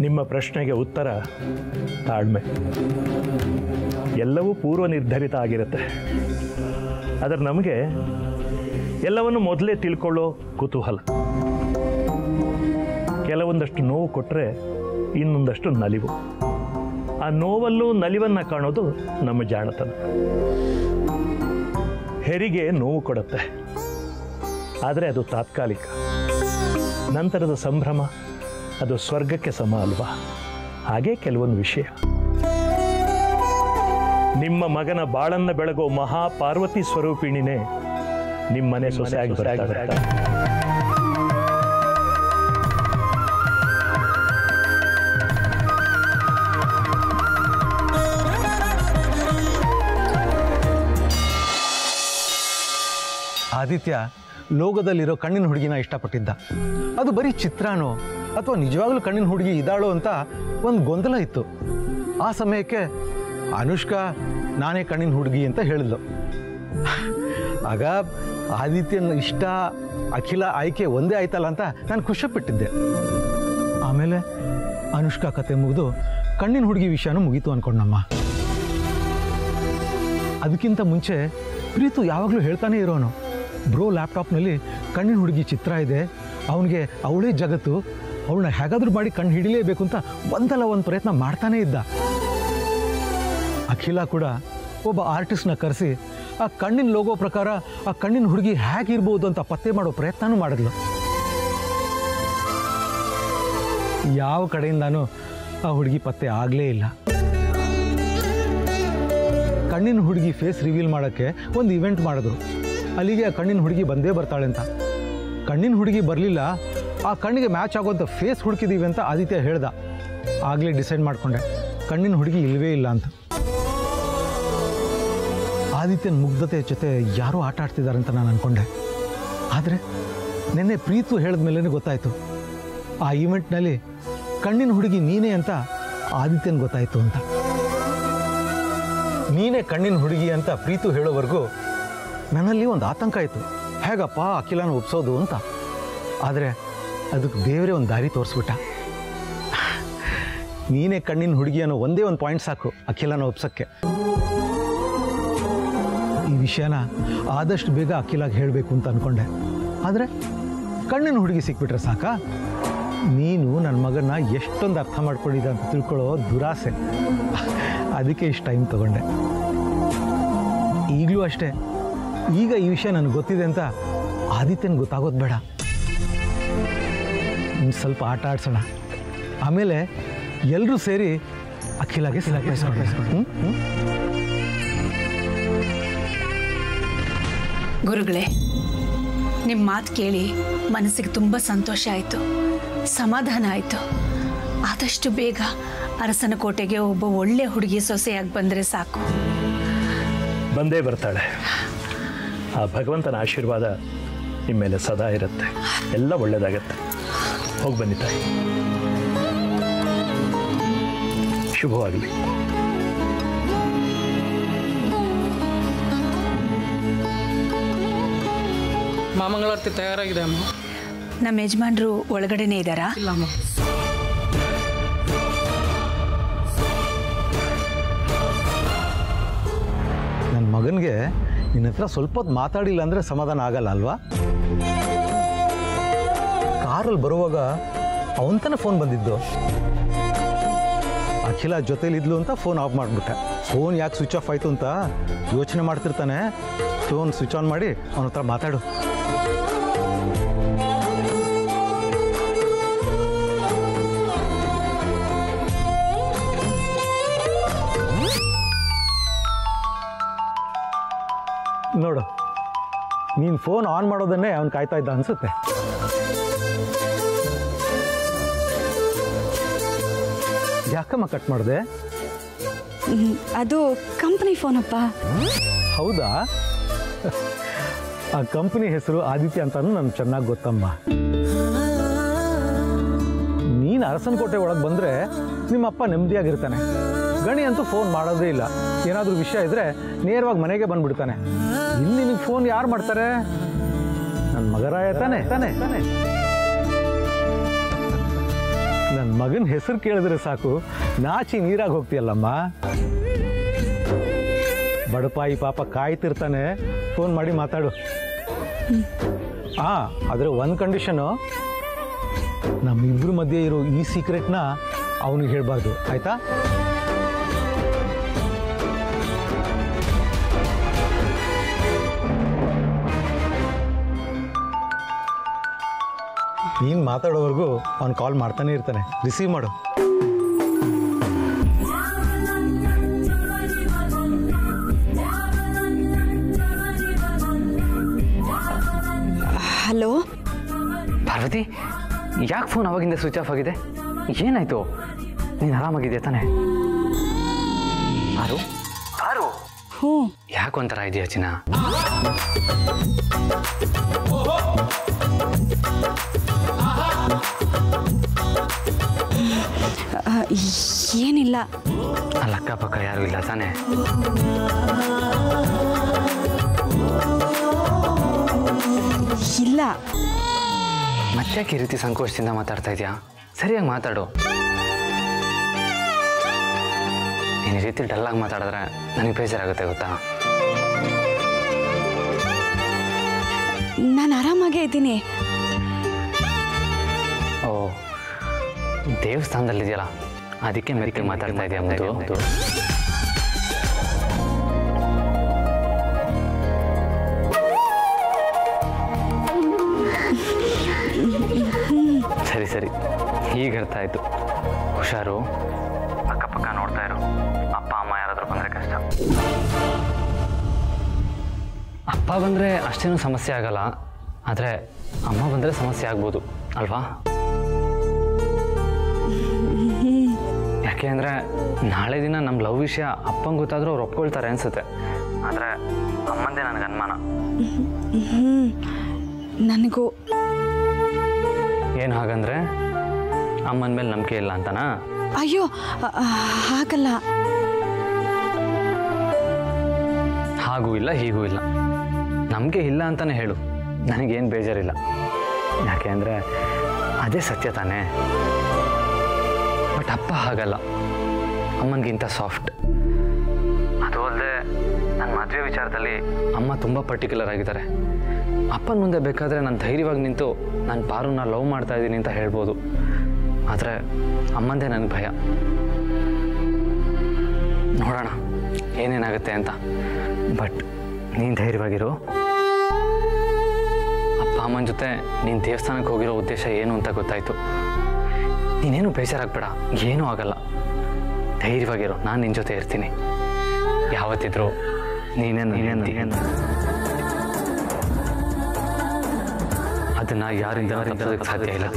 ನಿಮ್ಮ ಪ್ರಶ್ನೆಗೆ ಉತ್ತರ ತಾಳ್ಮೆ. ಎಲ್ಲವೂ ಪೂರ್ವ ನಿರ್ಧರಿತ ಆಗಿರುತ್ತೆ. ಆದರೆ ನಮಗೆ ಎಲ್ಲವನ್ನು ಮೊದಲೇ ತಿಳ್ಕೊಳ್ಳೋ ಕುತೂಹಲ. ಕೆಲವೊಂದಷ್ಟು ನೋವು ಕೊಟ್ಟರೆ ಇನ್ನೊಂದಷ್ಟು ನಲಿವು. ಆ ನೋವಲ್ಲೂ ನಲಿವನ್ನು ಕಾಣೋದು ನಮ್ಮ ಜಾಣತನ. ಹೆರಿಗೆ ನೋವು ಕೊಡುತ್ತೆ, ಆದರೆ ಅದು ತಾತ್ಕಾಲಿಕ. ನಂತರದ ಸಂಭ್ರಮ ಅದು ಸ್ವರ್ಗಕ್ಕೆ ಸಮ ಅಲ್ವಾ? ಹಾಗೆ ಕೆಲವೊಂದು ವಿಷಯ. ನಿಮ್ಮ ಮಗನ ಬಾಳನ್ನ ಬೆಳಗೋ ಮಹಾಪಾರ್ವತಿ ಸ್ವರೂಪಿಣಿನೇ ನಿಮ್ಮನೆ ಸೊಸೆಯಾಗಿ ಬರ್ತಾರೆ. ಆದಿತ್ಯ ಲೋಕದಲ್ಲಿರೋ ಕಣ್ಣಿನ ಹುಡುಗಿನ ಇಷ್ಟಪಟ್ಟಿದ್ದ. ಅದು ಬರೀ ಚಿತ್ರಾನೋ ಅಥವಾ ನಿಜವಾಗ್ಲೂ ಕಣ್ಣಿನ ಹುಡುಗಿ ಇದ್ದಾಳೋ ಅಂತ ಒಂದು ಗೊಂದಲ ಇತ್ತು. ಆ ಸಮಯಕ್ಕೆ ಅನುಷ್ಕಾ ನಾನೇ ಕಣ್ಣಿನ ಹುಡುಗಿ ಅಂತ ಹೇಳಿದ್ಲು. ಆಗ ಆದಿತ್ಯನ ಇಷ್ಟ ಅಖಿಲ ಆಯ್ಕೆ ಒಂದೇ ಆಯ್ತಲ್ಲ ಅಂತ ನಾನು ಖುಷಿಪಟ್ಟಿದ್ದೆ. ಆಮೇಲೆ ಅನುಷ್ಕಾ ಕತೆ ಮುಗಿದು ಕಣ್ಣಿನ ಹುಡುಗಿ ವಿಷಯನೂ ಮುಗೀತು ಅಂದ್ಕೊಂಡಮ್ಮ. ಅದಕ್ಕಿಂತ ಮುಂಚೆ ಪ್ರೀತು ಯಾವಾಗಲೂ ಹೇಳ್ತಾನೆ ಇರೋನು, ಬ್ರೋ ಲ್ಯಾಪ್ಟಾಪ್ನಲ್ಲಿ ಕಣ್ಣಿನ ಹುಡುಗಿ ಚಿತ್ರ ಇದೆ, ಅವನಿಗೆ ಅವಳೇ ಜಗತ್ತು, ಅವಳನ್ನ ಹೇಗಾದ್ರೂ ಮಾಡಿ ಕಣ್ಣು ಹಿಡಿಲೇಬೇಕು ಅಂತ ಒಂದಲ್ಲ ಒಂದು ಪ್ರಯತ್ನ ಮಾಡ್ತಾನೇ ಇದ್ದ. ಅಖಿಲ ಕೂಡ ಒಬ್ಬ ಆರ್ಟಿಸ್ಟ್ನ ಕರೆಸಿ ಆ ಕಣ್ಣಿನ ಲೋಗೋ ಪ್ರಕಾರ ಆ ಕಣ್ಣಿನ ಹುಡುಗಿ ಹೇಗಿರ್ಬೋದು ಅಂತ ಪತ್ತೆ ಮಾಡೋ ಪ್ರಯತ್ನನೂ ಮಾಡಿದ್ಲು. ಯಾವ ಕಡೆಯಿಂದಾನು ಆ ಹುಡುಗಿ ಪತ್ತೆ ಆಗಲೇ ಇಲ್ಲ. ಕಣ್ಣಿನ ಹುಡುಗಿ ಫೇಸ್ ರಿವೀಲ್ ಮಾಡೋಕ್ಕೆ ಒಂದು ಇವೆಂಟ್ ಮಾಡಿದ್ರು. ಅಲ್ಲಿಗೆ ಆ ಕಣ್ಣಿನ ಹುಡುಗಿ ಬಂದೇ ಬರ್ತಾಳೆ ಅಂತ. ಕಣ್ಣಿನ ಹುಡುಗಿ ಬರಲಿಲ್ಲ, ಆ ಕಣ್ಣಿಗೆ ಮ್ಯಾಚ್ ಆಗೋಂಥ ಫೇಸ್ ಹುಡುಕಿದೀವಿ ಅಂತ ಆದಿತ್ಯ ಹೇಳ್ದ. ಆಗಲೇ ಡಿಸೈಡ್ ಮಾಡಿಕೊಂಡೆ ಕಣ್ಣಿನ ಹುಡುಗಿ ಇಲ್ಲವೇ ಇಲ್ಲ ಅಂತ. ಆದಿತ್ಯನ ಮುಗ್ಧತೆ ಜೊತೆ ಯಾರೋ ಆಟ ಆಡ್ತಿದ್ದಾರೆ ಅಂತ ನಾನು ಅಂದ್ಕೊಂಡೆ. ಆದರೆ ನಿನ್ನೆ ಪ್ರೀತು ಹೇಳಿದ ಮೇಲೇ ಗೊತ್ತಾಯಿತು, ಆ ಈವೆಂಟ್ನಲ್ಲಿ ಕಣ್ಣಿನ ಹುಡುಗಿ ನೀನೇ ಅಂತ ಆದಿತ್ಯನ ಗೊತ್ತಾಯಿತು ಅಂತ. ನೀನೇ ಕಣ್ಣಿನ ಹುಡುಗಿ ಅಂತ ಪ್ರೀತು ಹೇಳೋವರೆಗೂ ನನ್ನಲ್ಲಿ ಒಂದು ಆತಂಕ ಆಯಿತು, ಹೇಗಪ್ಪ ಅಖಿಲನ ಒಪ್ಸೋದು ಅಂತ. ಆದರೆ ಅದಕ್ಕೆ ದೇವರೇ ಒಂದು ದಾರಿ ತೋರಿಸ್ಬಿಟ್ಟ. ನೀನೇ ಕಣ್ಣಿನ ಹುಡುಗಿ ಅನ್ನೋ ಒಂದೇ ಒಂದು ಪಾಯಿಂಟ್ ಸಾಕು ಅಖಿಲನ ಒಪ್ಸೋಕ್ಕೆ. ಈ ವಿಷಯನ ಆದಷ್ಟು ಬೇಗ ಅಖಿಲಾಗಿ ಹೇಳಬೇಕು ಅಂತ ಅಂದ್ಕೊಂಡೆ. ಆದರೆ ಕಣ್ಣಿನ ಹುಡುಗಿ ಸಿಕ್ಬಿಟ್ರೆ ಸಾಕ? ನೀನು ನನ್ನ ಮಗನ್ನ ಎಷ್ಟೊಂದು ಅರ್ಥ ಮಾಡ್ಕೊಂಡಿದ್ದೆ ಅಂತ ತಿಳ್ಕೊಳ್ಳೋ ದುರಾಸೆ, ಅದಕ್ಕೆ ಇಷ್ಟು ಟೈಮ್ ತಗೊಂಡೆ. ಈಗಲೂ ಅಷ್ಟೇ, ಈಗ ಈ ವಿಷಯ ನನಗೆ ಗೊತ್ತಿದೆ ಅಂತ ಆದಿತ್ಯನ ಗೊತ್ತಾಗೋದು ಬೇಡ. ಇನ್ನು ಸ್ವಲ್ಪ ಆಟ ಆಡ್ಸೋಣ, ಆಮೇಲೆ ಎಲ್ಲರೂ ಸೇರಿ ಅಖಿಲಾಗೆ ಸಿಲಾಯಿಸ್ಕೊಂಡು. ಗುರುಗಳೇ, ನಿಮ್ಮ ಮಾತು ಕೇಳಿ ಮನಸ್ಸಿಗೆ ತುಂಬ ಸಂತೋಷ ಆಯಿತು, ಸಮಾಧಾನ ಆಯಿತು. ಆದಷ್ಟು ಬೇಗ ಅರಸನ ಕೋಟೆಗೆ ಒಬ್ಬ ಒಳ್ಳೆ ಹುಡುಗಿ ಸೊಸೆಯಾಗಿ ಬಂದರೆ ಸಾಕು. ಬಂದೇ ಬರ್ತಾಳೆ. ಆ ಭಗವಂತನ ಆಶೀರ್ವಾದ ನಿಮ್ಮ ಮೇಲೆ ಸದಾ ಇರುತ್ತೆ. ಎಲ್ಲ ಒಳ್ಳೆಯದಾಗತ್ತೆ. ಹೋಗಿ ಬನ್ನಿ ತಾಯಿ. ಶುಭವಾಗಲಿ. ಮಾಮಂಗಳಾರತಿ ತಯಾರಾಗಿದೆ ಅಮ್ಮ. ನಮ್ಮ ಯಜಮಾನ್ರು ಒಳಗಡೆನೇ ಇದ್ದಾರಾ? ಇಲ್ಲ ಅಮ್ಮ. ನನ್ನ ಮಗನಿಗೆ ನಿನ್ನ ಹತ್ರ ಸ್ವಲ್ಪ ಹೊತ್ತು ಮಾತಾಡಿಲ್ಲ ಅಂದರೆ ಸಮಾಧಾನ ಆಗಲ್ಲ ಅಲ್ವಾ? ಕಾರಲ್ಲಿ ಬರುವಾಗ ಅವನ ಫೋನ್ ಬಂದಿದ್ದು. ಅಖಿಲ ಜೊತೆಲಿದ್ಲು ಅಂತ ಫೋನ್ ಆಫ್ ಮಾಡಿಬಿಟ್ಟೆ. ಫೋನ್ ಯಾಕೆ ಸ್ವಿಚ್ ಆಫ್ ಆಯಿತು ಅಂತ ಯೋಚನೆ ಮಾಡ್ತಿರ್ತಾನೆ. ಫೋನ್ ಸ್ವಿಚ್ ಆನ್ ಮಾಡಿ ಅವನ ಹತ್ರ ಮಾತಾಡು. ನೋಡು, ನೀನು ಫೋನ್ ಆನ್ ಮಾಡೋದನ್ನೇ ಅವನು ಕಾಯ್ತಾ ಇದ್ದ ಅನ್ಸುತ್ತೆ. ಯಾಕಮ್ಮ ಕಟ್ ಮಾಡಿದೆ? ಅದು ಕಂಪನಿ ಫೋನಪ್ಪ. ಹೌದಾ? ಆ ಕಂಪನಿ ಹೆಸರು ಆದಿತ್ಯ ಅಂತಾನು ನನಗೆ ಚೆನ್ನಾಗಿ ಗೊತ್ತಮ್ಮ. ನೀನು ಅರಸನಕೋಟೆ ಒಳಗೆ ಬಂದರೆ ನಿಮ್ಮಪ್ಪ ನೆಮ್ಮದಿಯಾಗಿರ್ತಾನೆ. ಗಣಿ ಅಂತೂ ಫೋನ್ ಮಾಡೋದೇ ಇಲ್ಲ. ಏನಾದರೂ ವಿಷಯ ಇದ್ದರೆ ನೇರವಾಗಿ ಮನೆಗೆ ಬಂದುಬಿಡ್ತಾನೆ. ಇಲ್ಲಿ ನಿನಗೆ ಫೋನ್ ಯಾರು ಮಾಡ್ತಾರೆ? ನನ್ನ ನನ್ನ ಮಗರಾಯ ತಾನೆ ನನ್ನ ಮಗನ ಹೆಸರು ಕೇಳಿದ್ರೆ ಸಾಕು ನಾಚಿ ನೀರಾಗಿ ಹೋಗ್ತೀಯಲ್ಲಮ್ಮ. ಬಡಪಾಯಿ ಪಾಪ ಕಾಯ್ತಿರ್ತಾನೆ, ಫೋನ್ ಮಾಡಿ ಮಾತಾಡು. ಆದರೆ ಒಂದು ಕಂಡೀಷನು, ನಮ್ಮಿಬ್ಬರ ಮಧ್ಯೆ ಇರೋ ಈ ಸೀಕ್ರೆಟ್ನ ಅವನಿಗೆ ಹೇಳಬಾರ್ದು, ಆಯ್ತಾ? ನೀನು ಮಾತಾಡೋವರೆಗೂ ಅವ್ನು ಕಾಲ್ ಮಾಡ್ತಾನೆ ಇರ್ತಾನೆ, ರಿಸೀವ್ ಮಾಡು. ಹಲೋ ಪಾರ್ವತಿ, ಯಾಕೆ ಫೋನ್ ಅವಾಗಿಂದ ಸ್ವಿಚ್ ಆಫ್ ಆಗಿದೆ? ಏನಾಯ್ತು? ನೀನು ಆರಾಮಾಗಿದೆಯಾ ತಾನೆ? ಆರು ಆರು ಹ್ಞೂ. ಯಾಕೆ ಒಂಥರ ಇದೆಯಾ ಚಿನ್ನ? ಏನಿಲ್ಲ. ಅಲ್ಲಿ ಅಕ್ಕಪಕ್ಕ ಯಾರು ಇಲ್ಲ ತಾನೆ? ಇಲ್ಲ. ಮತ್ತ್ಯಾಕೆ ಈ ರೀತಿ ಸಂಕೋಚದಿಂದ ಮಾತಾಡ್ತಾ ಇದೆಯಾ? ಸರಿಯಾಗಿ ಮಾತಾಡು. ನೀನು ಈ ರೀತಿ ಡಲ್ಲಾಗಿ ಮಾತಾಡಿದ್ರೆ ನನಗೆ ಬೇಜಾರಾಗುತ್ತೆ, ಗೊತ್ತಾ? ನಾನು ಆರಾಮಾಗೇ ಇದ್ದೀನಿ. ಓ, ದೇವಸ್ಥಾನದಲ್ಲಿದೆಯಲ್ಲ, ಅದಕ್ಕೆ ಮೆತ್ತಿಗೆ ಮಾತಾಡ್ತಾ ಇದೆಯಾ ಮುಂದೆ? ಸರಿ ಸರಿ, ಈಗ ಅರ್ಥ ಆಯ್ತು. ಹುಷಾರು, ಅಕ್ಕಪಕ್ಕ ನೋಡ್ತಾ ಇರು. ಅಪ್ಪ ಅಮ್ಮ ಯಾರಾದರೂ ಬಂದರೆ ಕಷ್ಟ. ಅಪ್ಪ ಬಂದರೆ ಅಷ್ಟೇನೂ ಸಮಸ್ಯೆ ಆಗಲ್ಲ, ಆದರೆ ಅಮ್ಮ ಬಂದರೆ ಸಮಸ್ಯೆ ಆಗ್ಬೋದು ಅಲ್ವಾ? ಯಾಕೆ ಅಂದರೆ ನಾಳೆ ದಿನ ನಮ್ಮ ಲವ್ ವಿಷಯ ಅಪ್ಪಂಗೆ ಗೊತ್ತಾದರೂ ಅವ್ರು ಒಪ್ಕೊಳ್ತಾರೆ ಅನಿಸುತ್ತೆ. ಆದರೆ ಅಮ್ಮಂದೇ ನನಗೆ ಅನುಮಾನ. ನನಗೂ. ಏನು ಹಾಗಂದ್ರೆ ಅಮ್ಮನ ಮೇಲೆ ನಂಬಿಕೆ ಇಲ್ಲ ಅಂತನಾ? ಅಯ್ಯೋ, ಹಾಗಲ್ಲ. ಹಾಗೂ ಇಲ್ಲ ಹೀಗೂ ಇಲ್ಲ, ನಂಬಿಕೆ ಇಲ್ಲ ಅಂತಲೇ ಹೇಳು, ನನಗೇನು ಬೇಜಾರಿಲ್ಲ. ಯಾಕೆ ಅಂದರೆ ಅದೇ ಸತ್ಯ ತಾನೇ. ಬಟ್ ಅಪ್ಪ ಹಾಗಲ್ಲ, ಅಮ್ಮನಿಗಿಂತ ಸಾಫ್ಟ್. ಅದು ಅಲ್ಲದೆ ನನ್ನ ಮದುವೆ ವಿಚಾರದಲ್ಲಿ ಅಮ್ಮ ತುಂಬ ಪರ್ಟಿಕ್ಯುಲರ್ ಆಗಿದ್ದಾರೆ. ಅಪ್ಪನ ಮುಂದೆ ಬೇಕಾದರೆ ನಾನು ಧೈರ್ಯವಾಗಿ ನಿಂತು ನಾನು ಪಾರುನ ಲವ್ ಮಾಡ್ತಾ ಇದ್ದೀನಿ ಅಂತ ಹೇಳ್ಬೋದು. ಆದರೆ ಅಮ್ಮಂದೇ ನನಗೆ ಭಯ. ನೋಡೋಣ ಏನೇನಾಗುತ್ತೆ ಅಂತ. ಬಟ್ ನೀನು ಧೈರ್ಯವಾಗಿರು. ಅಪ್ಪ ಅಮ್ಮನ ಜೊತೆ ನೀನು ದೇವಸ್ಥಾನಕ್ಕೆ ಹೋಗಿರೋ ಉದ್ದೇಶ ಏನು ಅಂತ ಗೊತ್ತಾಯಿತು. ನೀನೇನು ಬೇಜಾರಾಗಬೇಡ, ಏನೂ ಆಗಲ್ಲ. ಧೈರ್ಯವಾಗಿರು, ನಾನು ನಿನ್ನ ಜೊತೆ ಇರ್ತೀನಿ. ಯಾವತ್ತಿದ್ರು ನೀನೇನು ಅದನ್ನು ಯಾರಿಂದ ತಪ್ಪಿಸೋದಕ್ಕೆ ಸಾಧ್ಯ ಇಲ್ಲ.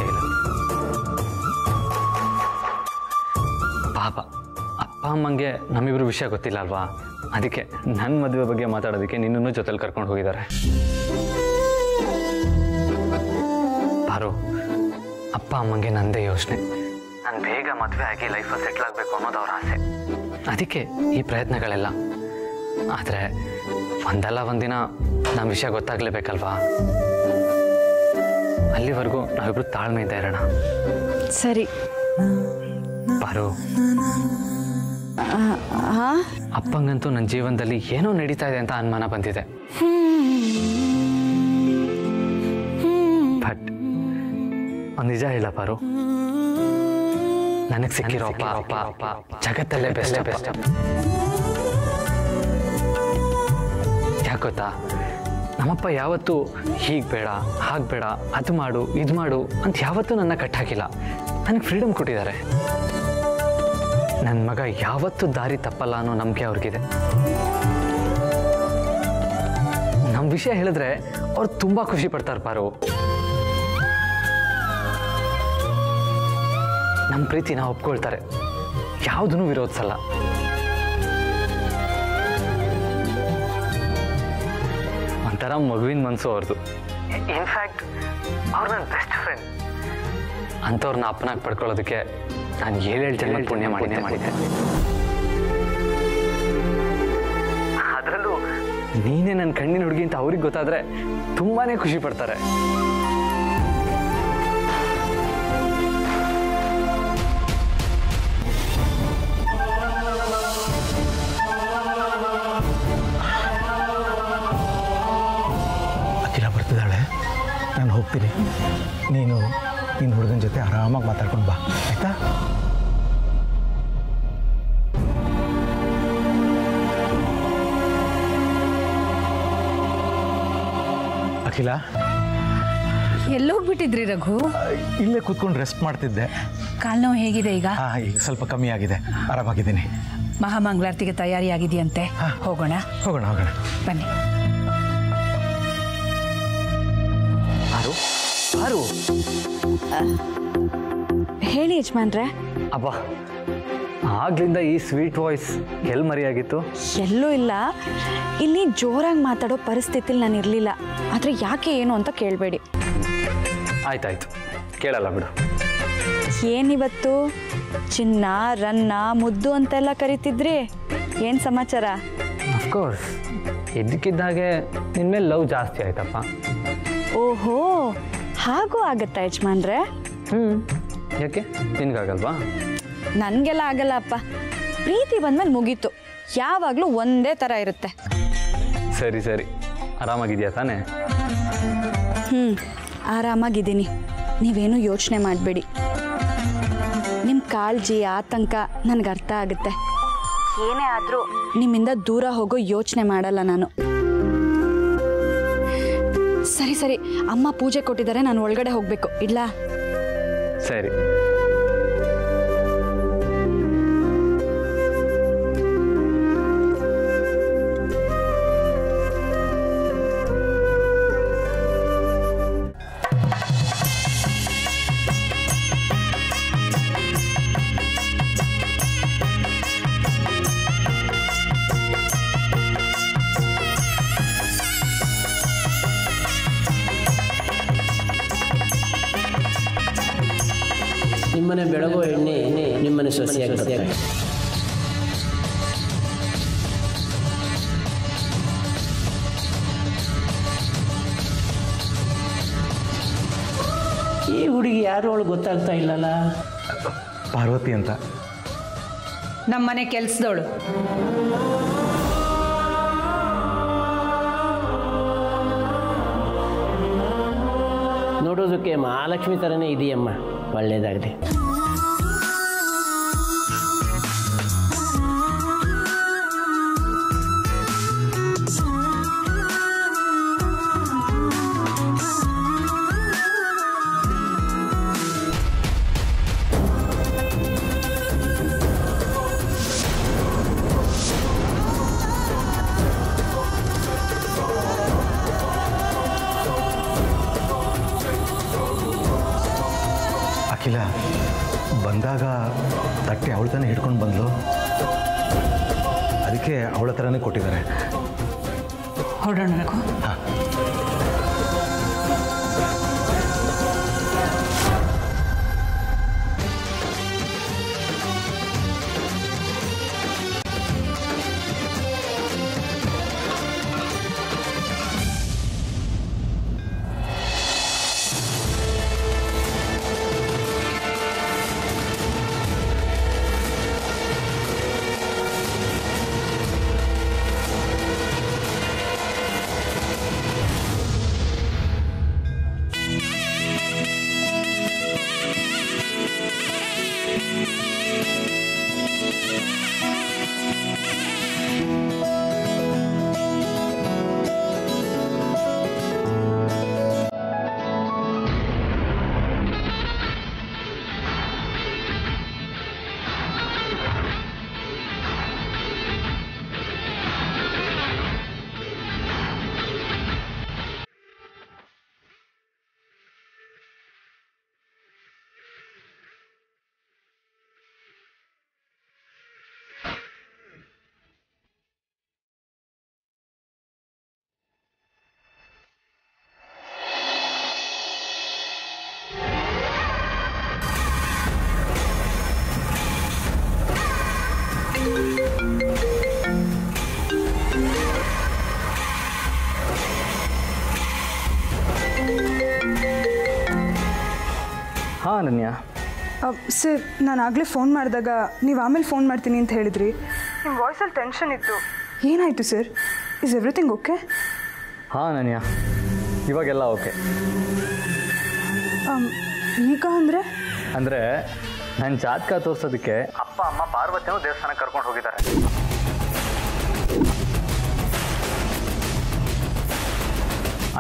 ಪಾಪ ಅಪ್ಪ ಅಮ್ಮಂಗೆ ನಮ್ಮಿಬ್ರು ವಿಷಯ ಗೊತ್ತಿಲ್ಲ ಅಲ್ವಾ? ಅದಕ್ಕೆ ನನ್ನ ಮದುವೆ ಬಗ್ಗೆ ಮಾತಾಡೋದಕ್ಕೆ ನಿನ್ನನ್ನು ಜೊತೆಲಿ ಕರ್ಕೊಂಡು ಹೋಗಿದ್ದಾರೆ. ಪಾರು, ಅಪ್ಪ ಅಮ್ಮಂಗೆ ನಂದೇ ಯೋಚನೆ. ನಾನು ಬೇಗ ಮದುವೆ ಆಗಿ ಲೈಫಲ್ಲಿ ಸೆಟ್ಲ್ ಆಗಬೇಕು ಅನ್ನೋದು ಅವ್ರ ಆಸೆ. ಅದಕ್ಕೆ ಈ ಪ್ರಯತ್ನಗಳೆಲ್ಲ. ಆದರೆ ಒಂದಲ್ಲ ಒಂದಿನ ನಮ್ಮ ವಿಷಯ ಗೊತ್ತಾಗಲೇಬೇಕಲ್ವಾ? ಅಲ್ಲಿವರೆಗೂ ನಾವಿಬ್ರು ತಾಳ್ಮೆಯಿಂದ ಇರೋಣ. ಸರಿ ಪಾರು, ಅಪ್ಪಂಗಂತೂ ನನ್ನ ಜೀವನದಲ್ಲಿ ಏನೋ ನಡೀತಾ ಇದೆ ಅಂತ ಅನುಮಾನ ಬಂದಿದೆ. ಬಟ್ ಒಂದು ನಿಜ ಹೇಳ ಪಾರು, ನನಗೆ ಸಿಕ್ಕಿರೋ ಅಪ್ಪ ಜಗತ್ತಲ್ಲೇ ಬೆಸ್ಟ್. ಯಾಕೆ ಗೊತ್ತಾ? ನಮ್ಮಪ್ಪ ಯಾವತ್ತೂ ಹೀಗೆ ಬೇಡ, ಹಾಗೆ ಬೇಡ, ಅದು ಮಾಡು, ಇದು ಮಾಡು ಅಂತ ಯಾವತ್ತೂ ನನ್ನ ಕಟ್ಟಾಕಿಲ್ಲ. ನನಗೆ ಫ್ರೀಡಮ್ ಕೊಟ್ಟಿದ್ದಾರೆ. ನನ್ನ ಮಗ ಯಾವತ್ತೂ ದಾರಿ ತಪ್ಪಲ್ಲ ಅನ್ನೋ ನಂಬಿಕೆ ಅವ್ರಿಗಿದೆ. ನಮ್ಮ ವಿಷಯ ಹೇಳಿದ್ರೆ ಅವ್ರು ತುಂಬ ಖುಷಿ ಪಡ್ತಾರೆ ಪಾರು. ನಮ್ಮ ಪ್ರೀತಿನ ಒಪ್ಕೊಳ್ತಾರೆ, ಯಾವುದನ್ನು ವಿರೋಧಿಸಲ್ಲ. ಒಂಥರ ಮಗುವಿನ ಮನಸ್ಸು ಅವ್ರದ್ದು. ಇನ್ಫ್ಯಾಕ್ಟ್ ಅವ್ರು ನನ್ನ ಬೆಸ್ಟ್ ಫ್ರೆಂಡ್. ಅಂಥವ್ರನ್ನ ಅಪ್ಪನಾಗಿ ಪಡ್ಕೊಳ್ಳೋದಕ್ಕೆ ನಾನು 7 ಜನ್ಮ ಪುಣ್ಯ ಮಾಡಿದ್ದೆ. ಅದರಲ್ಲೂ ನೀನೇ ನನ್ನ ಕಣ್ಣಿನ ಹುಡುಗಿ ಅಂತ ಅವ್ರಿಗೆ ಗೊತ್ತಾದರೆ ತುಂಬಾ ಖುಷಿ ಪಡ್ತಾರೆ. ಅಖಿಲ ಬರ್ತಿದ್ದಾಳೆ, ನಾನು ಹೋಗ್ತೀನಿ. ನೀನು ನಿನ್ನ ಹುಡುಗನ ಜೊತೆ ಆರಾಮಾಗಿ ಮಾತಾಡ್ಕೊಂಡು ಬಾ, ಆಯಿತಾ? ಅಖಿಲ, ಎಲ್ಲೋಗ್ಬಿಟ್ಟಿದ್ರಿ ರಘು? ಇಲ್ಲೇ ಕೂತ್ಕೊಂಡು ರೆಸ್ಟ್ ಮಾಡ್ತಿದ್ದೆ. ಕಾಲು ನೋವು ಹೇಗಿದೆ ಈಗ? ಹಾಂ, ಈಗ ಸ್ವಲ್ಪ ಕಮ್ಮಿ ಆಗಿದೆ, ಆರಾಮಾಗಿದ್ದೀನಿ. ಮಹಾಮಂಗಳಾರತಿಗೆ ತಯಾರಿ ಆಗಿದೆಯಂತೆ, ಹೋಗೋಣ ಹೋಗೋಣ ಹೋಗೋಣ. ಬನ್ನಿ. ಆರು ಹೇಳಿ ಯಜಮಾನ್ರೆ. ಅಬ್ಬಾ, ಆಗ್ಲಿಂದ ಈ ಸ್ವೀಟ್ ವಾಯ್ಸ್ ಎಲ್ಲಿ ಮರೆಯಾಗಿತ್ತು? ಎಲ್ಲೂ ಇಲ್ಲ, ಇಲ್ಲಿ ಜೋರಾಗಿ ಮಾತಾಡೋ ಪರಿಸ್ಥಿತಿಲಿ ನಾನು ಇರಲಿಲ್ಲ. ಆದರೆ ಯಾಕೆ ಏನು ಅಂತ ಕೇಳಬೇಡಿ. ಆಯ್ತಾಯ್ತು, ಕೇಳಲ್ಲ ಬಿಡು. ಏನಿವತ್ತು ಚಿನ್ನ, ರನ್ನ, ಮುದ್ದು ಅಂತೆಲ್ಲ ಕರಿತಿದ್ರಿ, ಏನು ಸಮಾಚಾರ? ಅಫ್ಕೋರ್ಸ್, ಇದ್ದಕ್ಕಿದ್ದಾಗೆ ನಿನ್ಮೇಲೆ ಲವ್ ಜಾಸ್ತಿ ಆಯ್ತಪ್ಪ. ಓಹೋ, ಹಾಗೂ ಆಗತ್ತಾ ಯಜಮಾನ್ರೆ? ಯಾಕೆ, ನಿನ್ಗಾಗಲ್ವಾ? ನನಗೆಲ್ಲ ಆಗಲ್ಲ ಅಪ್ಪ. ಪ್ರೀತಿ ಬಂದ್ಮೇಲೆ ಮುಗೀತು, ಯಾವಾಗಲೂ ಒಂದೇ ಥರ ಇರುತ್ತೆ. ಸರಿ ಸರಿ, ಆರಾಮಾಗಿದೆಯಾ ತಾನೇ? ಆರಾಮಾಗಿದ್ದೀನಿ, ನೀವೇನು ಯೋಚನೆ ಮಾಡಬೇಡಿ. ನಿಮ್ಮ ಕಾಳಜಿ, ಆತಂಕ ನನಗೆ ಅರ್ಥ ಆಗುತ್ತೆ. ಏನೇ ಆದರೂ ನಿಮ್ಮಿಂದ ದೂರ ಹೋಗೋ ಯೋಚನೆ ಮಾಡಲ್ಲ ನಾನು. ಸರಿ ಸರಿ, ಅಮ್ಮ ಪೂಜೆ ಕೊಟ್ಟಿದ್ದಾರೆ, ನಾನು ಒಳಗಡೆ ಹೋಗಬೇಕು. ಇಡ್ಲಾ? ಸರಿ. ನಿಮ್ಮನೆ ಬೆಳಗೋ ಎಣ್ಣೆ ನಿಮ್ಮನೆ ಸೊಸೆಯಾಗಿ ಈ ಹುಡುಗಿ ಯಾರು ಅವಳು ಗೊತ್ತಾಗ್ತಾ ಇಲ್ಲಲ್ಲ. ಪಾರ್ವತಿ ಅಂತ. ನಮ್ಮನೆ ಕೆಲ್ಸದವಳು. ನೋಡೋದಕ್ಕೆ ಮಹಾಲಕ್ಷ್ಮಿ ಥರನೇ ಇದೆಯಮ್ಮ, ಒಳ್ಳೇದಾಗಲಿ. ಅಖಿಲ ಬಂದಾಗ ತಟ್ಟೆ ಅವಳ ತಾನೇ ಹಿಡ್ಕೊಂಡು ಬಂದ್ಲು, ಅದಕ್ಕೆ ಅವಳ ಥರನೇ ಕೊಟ್ಟಿದ್ದಾರೆ. ಹೊರಡೋಣ ರಘು. ಹಾಂ. ಹಾಂ ಅನನ್ಯ. ಸರ್, ನಾನು ಆಗಲೇ ಫೋನ್ ಮಾಡಿದಾಗ ನೀವು ಆಮೇಲೆ ಫೋನ್ ಮಾಡ್ತೀನಿ ಅಂತ ಹೇಳಿದ್ರಿ. ನಿಮ್ಮ ವಾಯ್ಸಲ್ಲಿ ಟೆನ್ಷನ್ ಇತ್ತು. ಏನಾಯಿತು ಸರ್? Is everything okay? ಹಾಂ ಅನನ್ಯ, ಇವಾಗೆಲ್ಲ ಓಕೆ. ಈಗ ಅಂದರೆ ನನ್ನ ಜಾತಕ ತೋರಿಸೋದಕ್ಕೆ ಅಪ್ಪ ಅಮ್ಮ ಪಾರ್ವತಿನೂ ದೇವಸ್ಥಾನಕ್ಕೆ ಕರ್ಕೊಂಡು ಹೋಗಿದ್ದಾರೆ.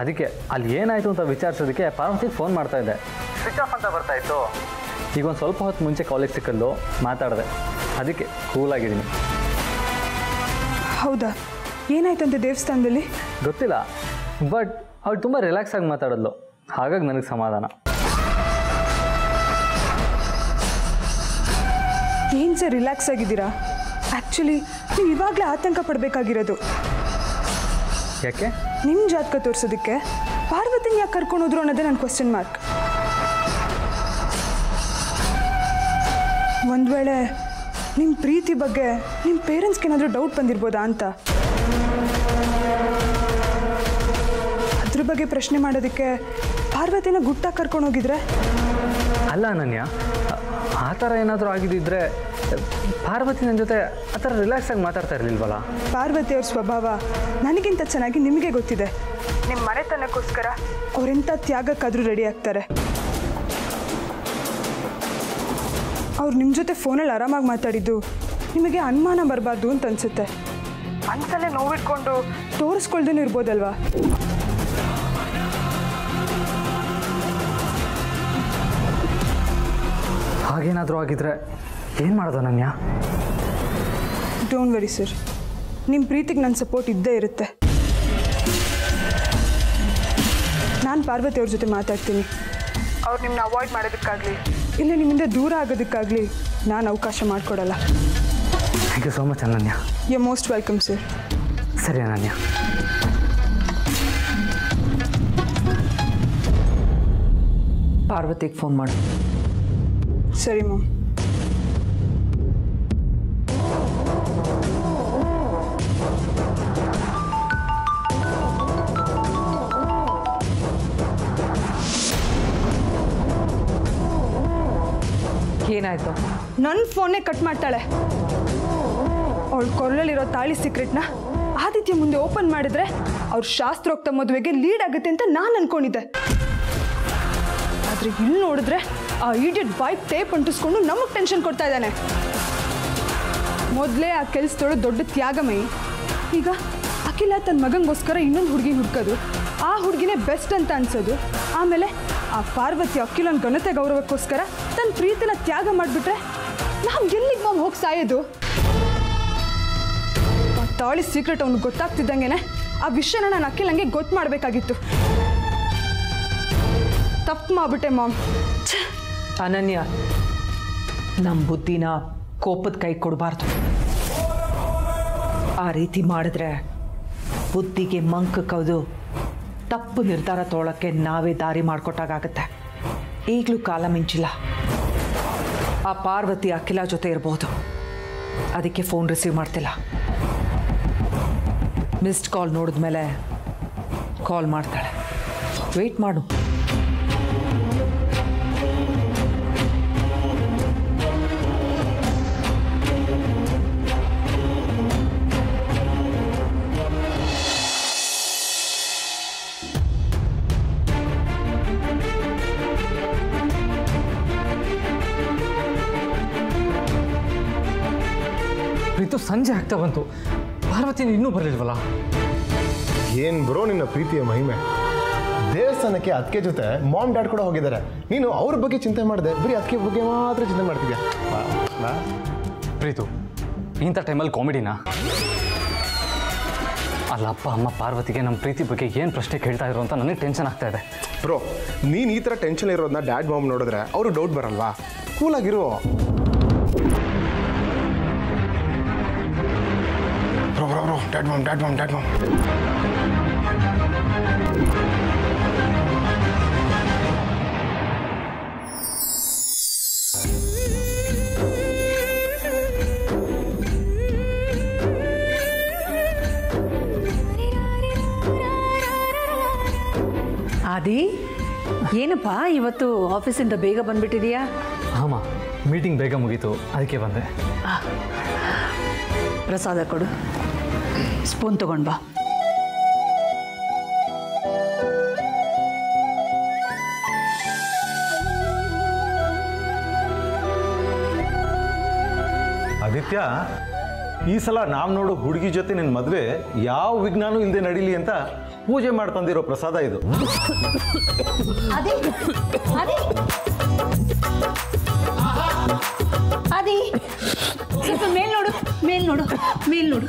ಅದಕ್ಕೆ ಅಲ್ಲಿ ಏನಾಯಿತು ಅಂತ ವಿಚಾರಿಸೋದಕ್ಕೆ ಪಾರ್ವತಿಗೆ ಫೋನ್ ಮಾಡ್ತಾ ಇದ್ದೆ. ಸ್ವಿಚ್ ಆಫ್ ಅಂತ ಬರ್ತಾಯಿತ್ತು. ಈಗ ಒಂದು ಸ್ವಲ್ಪ ಹೊತ್ತು ಮುಂಚೆ ಕಾಲೇಜ್ ಸಿಕ್ಕಲ್ಲು ಮಾತಾಡಿದೆ. ಅದಕ್ಕೆ ಕೂಲಾಗಿದ್ದೀನಿ. ಹೌದಾ? ಏನಾಯ್ತಂತೆ ದೇವಸ್ಥಾನದಲ್ಲಿ? ಗೊತ್ತಿಲ್ಲ, ಬಟ್ ಅವಳು ತುಂಬ ರಿಲ್ಯಾಕ್ಸ್ ಆಗಿ ಮಾತಾಡಿದ್ಲು. ಹಾಗಾಗಿ ನನಗೆ ಸಮಾಧಾನ. ಏನು ಸರ್ ರಿಲ್ಯಾಕ್ಸ್ ಆಗಿದ್ದೀರಾ? ಆ್ಯಕ್ಚುಲಿ ನೀವು ಇವಾಗಲೇ ಆತಂಕ ಪಡಬೇಕಾಗಿರೋದು. ಯಾಕೆ? ನಿಮ್ಮ ಜಾತಕ ತೋರಿಸೋದಕ್ಕೆ ಪಾರ್ವತಿನ ಯಾಕೆ ಕರ್ಕೊಂಡು ಹೋದ್ರು ಅನ್ನೋದೇ ನನ್ನ ಕ್ವಶನ್ ಮಾರ್ಕ್. ಒಂದು ವೇಳೆ ನಿಮ್ಮ ಪ್ರೀತಿ ಬಗ್ಗೆ ನಿಮ್ಮ ಪೇರೆಂಟ್ಸ್ಗೆ ಏನಾದರೂ ಡೌಟ್ ಬಂದಿರ್ಬೋದಾ ಅಂತ. ಅದ್ರ ಬಗ್ಗೆ ಪ್ರಶ್ನೆ ಮಾಡೋದಕ್ಕೆ ಪಾರ್ವತಿನ ಗುಟ್ಟಾಗಿ ಕರ್ಕೊಂಡು ಹೋಗಿದ್ರೆ? ಅಲ್ಲ ಅನನ್ಯ, ಆ ಥರ ಏನಾದರೂ ಆಗಿದ್ದಿದ್ರೆ ಪಾರ್ವತಿ ನನ್ನ ಜೊತೆ ಆ ಥರ ರಿಲ್ಯಾಕ್ಸ್ ಆಗಿ ಮಾತಾಡ್ತಾ ಇರಲಿಲ್ವಲ್ಲ. ಪಾರ್ವತಿ ಅವ್ರ ಸ್ವಭಾವ ನನಗಿಂತ ಚೆನ್ನಾಗಿ ನಿಮಗೆ ಗೊತ್ತಿದೆ. ನಿಮ್ಮ ಮನೆತನಕ್ಕೋಸ್ಕರ ಅವರೆಂಥ ತ್ಯಾಗಕ್ಕಾದರೂ ರೆಡಿ ಆಗ್ತಾರೆ. ಅವ್ರು ನಿಮ್ಮ ಜೊತೆ ಫೋನಲ್ಲಿ ಆರಾಮಾಗಿ ಮಾತಾಡಿದ್ದು ನಿಮಗೆ ಅನುಮಾನ ಬರಬಾರ್ದು ಅಂತ ಅನಿಸುತ್ತೆ. ಮನಸ್ಸಲ್ಲೇ ನೋವಿಟ್ಕೊಂಡು ತೋರಿಸ್ಕೊಳ್ದೇನೂ ಇರ್ಬೋದಲ್ವಾ? ಹಾಗೇನಾದರೂ ಆಗಿದ್ರೆ ಏನು ಮಾಡೋದು ಅನನ್ಯ? ಡೋಂಟ್ ವರಿ ಸರ್, ನಿಮ್ಮ ಪ್ರೀತಿಗೆ ನನ್ನ ಸಪೋರ್ಟ್ ಇದ್ದೇ ಇರುತ್ತೆ. ನಾನು ಪಾರ್ವತಿ ಅವ್ರ ಜೊತೆ ಮಾತಾಡ್ತೀನಿ. ಅವ್ರು ನಿಮ್ಮನ್ನ ಅವಾಯ್ಡ್ ಮಾಡೋದಕ್ಕಾಗಲಿ ಇಲ್ಲ ನಿಮ್ಮಿಂದ ದೂರ ಆಗೋದಕ್ಕಾಗಲಿ ನಾನು ಅವಕಾಶ ಮಾಡಿಕೊಡಲ್ಲ. Thank you so much Ananya. You most welcome sir. ಸರಿ ಅನನ್ಯ. ಪಾರ್ವತಿಗೆ ಫೋನ್ ಮಾಡು. ಸರಿ ಮ್ಯಾಮ್. ಏನಾಯ್ತು? ನನ್ನ ಫೋನ್ನೇ ಕಟ್ ಮಾಡ್ತಾಳೆ. ಅವಳು ಕೊರಳಲ್ಲಿರೋ ತಾಳಿ ಸೀಕ್ರೆಟ್ನ ಆದಿತ್ಯ ಮುಂದೆ ಓಪನ್ ಮಾಡಿದ್ರೆ ಅವ್ರ ಶಾಸ್ತ್ರೋಕ್ತ ಮದುವೆಗೆ ಲೀಡ್ ಆಗುತ್ತೆ ಅಂತ ನಾನು ಅನ್ಕೊಂಡಿದ್ದೆ. ಆದ್ರೆ ಇಲ್ಲಿ ನೋಡಿದ್ರೆ ಆ ಈಡಿಯಟ್ ಬೈಕ್ ಟೇಪ್ ಅಂಟಿಸ್ಕೊಂಡು ನಮಗೆ ಟೆನ್ಷನ್ ಕೊಡ್ತಾ ಇದ್ದಾನೆ. ಮೊದಲೇ ಆ ಕೆಲಸದೊಳು ದೊಡ್ಡ ತ್ಯಾಗಮಯಿ. ಈಗ ಅಖಿಲ ತನ್ನ ಮಗನಿಗೋಸ್ಕರ ಇನ್ನೊಂದು ಹುಡುಗಿ ಹುಡ್ಕೋದು, ಆ ಹುಡುಗಿನೇ ಬೆಸ್ಟ್ ಅಂತ ಅನ್ಸೋದು. ಆಮೇಲೆ ಆ ಪಾರ್ವತಿ ಅಖಿಲನ ಘನತೆ ಗೌರವಕ್ಕೋಸ್ಕರ ತನ್ನ ಪ್ರೀತಿನ ತ್ಯಾಗ ಮಾಡಿಬಿಟ್ರೆ ನಾವು ಎಲ್ಲಿಗೆ ನಾವು ಹೋಗಿ ಸಾಯೋದು? ಆ ತಾಳಿ ಸೀಕ್ರೆಟ್ ಅವ್ನಿಗೆ ಗೊತ್ತಾಗ್ತಿದ್ದಂಗೆ ಆ ವಿಷಯನ ನಾನು ಅಖಿಲಂಗೆ ಗೊತ್ತು ಮಾಡಬೇಕಾಗಿತ್ತು. ತಪ್ಪು ಮಾಡಿಬಿಟ್ಟೆ ಮಾಮ್. ಅನನ್ಯ, ನಮ್ಮ ಬುದ್ಧಿನ ಕೋಪದ ಕೈ ಕೊಡಬಾರ್ದು. ಆ ರೀತಿ ಮಾಡಿದ್ರೆ ಬುದ್ಧಿಗೆ ಮಂಕ ಕೌದು ತಪ್ಪು ನಿರ್ಧಾರ ತೊಗೊಳಕ್ಕೆ ನಾವೇ ದಾರಿ ಮಾಡಿಕೊಟ್ಟಾಗತ್ತೆ. ಈಗಲೂ ಕಾಲ ಮಿಂಚಿಲ್ಲ. ಆ ಪಾರ್ವತಿ ಅಖಿಲ ಜೊತೆ ಇರ್ಬೋದು, ಅದಕ್ಕೆ ಫೋನ್ ರಿಸೀವ್ ಮಾಡ್ತಿಲ್ಲ. ಮಿಸ್ಡ್ ಕಾಲ್ ನೋಡಿದ್ಮೇಲೆ ಕಾಲ್ ಮಾಡ್ತಾಳೆ. ವೆಯ್ಟ್ ಮಾಡು. ಪ್ರೀತು, ಸಂಜೆ ಆಗ್ತಾ ಬಂತು, ಪಾರ್ವತಿನ ಇನ್ನೂ ಬರಲಿಲ್ವಲ್ಲ? ಏನು ಬ್ರೋ ನಿನ್ನ ಪ್ರೀತಿಯ ಮಹಿಮೆ. ದೇವಸ್ಥಾನಕ್ಕೆ ಅದಕ್ಕೆ ಜೊತೆ ಮಾಮ್ ಡ್ಯಾಡ್ ಕೂಡ ಹೋಗಿದ್ದಾರೆ. ನೀನು ಅವ್ರ ಬಗ್ಗೆ ಚಿಂತೆ ಮಾಡಿದೆ, ಬರೀ ಅದಕ್ಕೆ ಬಗ್ಗೆ ಮಾತ್ರ ಚಿಂತೆ ಮಾಡ್ತಿದ್ಯಾ? ಪ್ರೀತು, ಇಂಥ ಟೈಮಲ್ಲಿ ಕಾಮಿಡಿನಾ? ಅಲ್ಲ, ಅಪ್ಪ ಅಮ್ಮ ಪಾರ್ವತಿಗೆ ನಮ್ಮ ಪ್ರೀತಿ ಬಗ್ಗೆ ಏನು ಪ್ರಶ್ನೆ ಕೇಳ್ತಾ ಇರೋ ಅಂತ ನನಗೆ ಟೆನ್ಷನ್ ಆಗ್ತಾ ಇದೆ. ಬ್ರೋ, ನೀನು ಈ ಥರ ಟೆನ್ಷನ್ ಇರೋದನ್ನ ಡ್ಯಾಡ್ ಮಾಮ್ ನೋಡಿದ್ರೆ ಅವರು ಡೌಟ್ ಬರಲ್ವಾ? ಕೂಲಾಗಿರು. Dad mom. ಆದಿ, ಏನಪ್ಪ ಇವತ್ತು ಆಫೀಸಿಂದ ಬೇಗ ಬಂದ್ಬಿಟ್ಟಿದೀಯಾ? ಹಾಂ ಮೀಟಿಂಗ್ ಬೇಗ ಮುಗೀತು, ಅದಕ್ಕೆ ಬಂದೆ. ಪ್ರಸಾದ ಕೊಡು, ಸ್ಪೂನ್ ತಗೊಂಡು ಬಾ. ಆದಿತ್ಯ, ಈ ಸಲ ನಾವು ನೋಡೋ ಹುಡುಗಿ ಜೊತೆ ನಿನ್ನ ಮದುವೆ ಯಾವ ವಿಘ್ನಾನೂ ಇಲ್ಲದೆ ನಡೀಲಿ ಅಂತ ಪೂಜೆ ಮಾಡ್ತಂದಿರೋ ಪ್ರಸಾದ ಇದು. ಅದಿ ಸ್ವಲ್ಪ ಮೇಲ್ ನೋಡು, ಮೇಲ್ ನೋಡು, ಮೇಲ್ ನೋಡು.